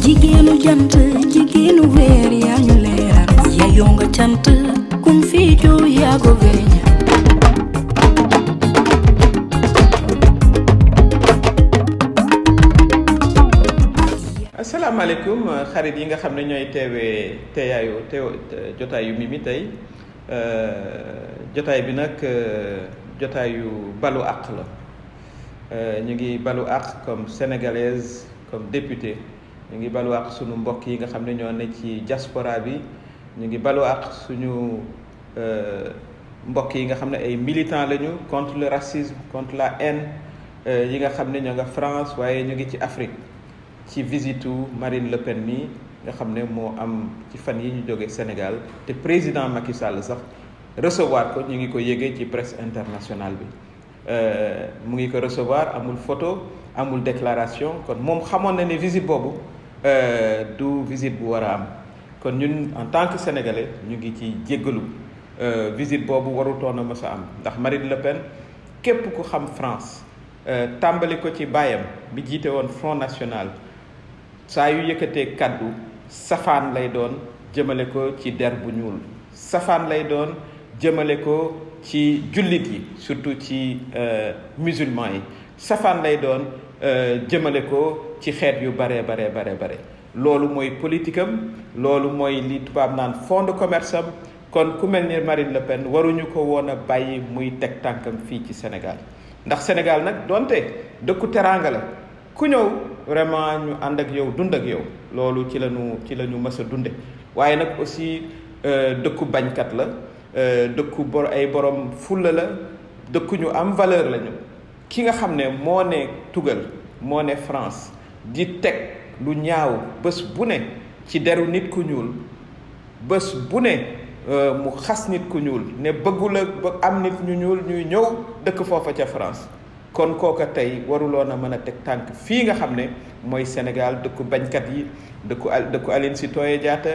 jigéenu jant jigéenu weer yaa ñu leeral yayoo nga cant kuñ fi joo yaa ko weñ asalaamaaleykum xarit yi nga xam ne ñooy teewee jotaayu Mimi tey jotaay bi nag jotaayu balu àq la ñu ngi balu àq comme sénégalaise comme député ñu ngi balu àq suñu mbokk yi nga xam ne ñoo ne ci diaspora bi ñu ngi balu àq suñu mbokk yi nga xam ne ay militants lañu contre le racisme contre la haine yi nga xam ne ñoo nga France waaye ñu ngi ci Afrique ci visitu Marine Le Pen mi nga xam ne moo am ci fan yi ñu jógee Sénégal te président Macky Sall sax recevoir ko ñu ngi ko yëgee ci presse internationale bi mu ngi ko recevoir amul photo amul déclaration kon moom xamoon na ne visite boobu du visite bu war a am kon ñun en tant que sénégalais ñu ngi ci jéggalu visite boobu warutoon a mës a am ndax Marine Le Pen képp ku xam France tàmbali ko ci baayam bi jiite woon Front National saa yu yëkkatee kaddu safaan lay doon jëmale ko ci der bu ñuul safaan lay doon jëmale ko ci jullit yi surtout ci musulman yi safaan lay doon jëmale ko ci xeet yu bare loolu mooy politique am loolu mooy li tubaab naan fond de commerce am kon ku mel ni Marine Le Pen waruñu ko woon a bàyyi muy teg tànkam fii ci Sénégal ndax Sénégal nag donte dëkku teraanga la ku ñëw vraiment ñu ànd ak yow dund ak yow loolu ci la ñu mës a dunde waaye nag aussi dëkku bañkat la dëkku ay borom fulla la dëkku ñu am valeur lañu ki nga xam ne moo ne tugal moo ne France di teg lu ñaaw bés bu ne ci deru nit ku ñuul bés bu ne mu xas nit ku ñuul ne bëggula ba am nit ñu ñuul ñuy ñëw dëkk foofa ca France kon kooka tey waruloon a mën a teg tànk fii nga xam ne mooy Sénégal dëkku bañkat yi dëkku Aline Sitoé Diatta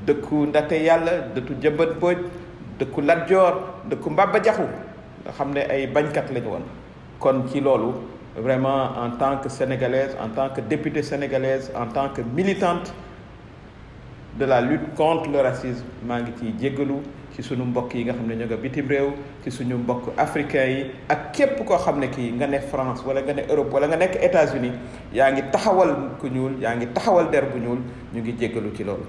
dëkku Ndaté Yàlla dëkku Jëmbat Mbodj dëkku Lat Joor dëkku Mbaba Jaxu nga xam ne ay bañkat lañu woon kon ci loolu vraiment en tant que sénégalaise en tant que députée sénégalaise en tant que militante de la lutte contre le racisme maa ngi ciy jéggalu ci suñu mbokk yi nga xam ne ñoo nga bitim réew ci suñu mbokk africain yi ak képp koo xam ne kii nga ne France wala nga ne Europe wala nga nekk États-Unis yaa ngi taxawal ku ñuul yaa ngi taxawal der bu ñuul ñu ngi jéggalu ci loolu.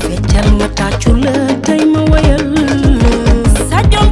feccal ma tàccu la tey ma wayal sa jom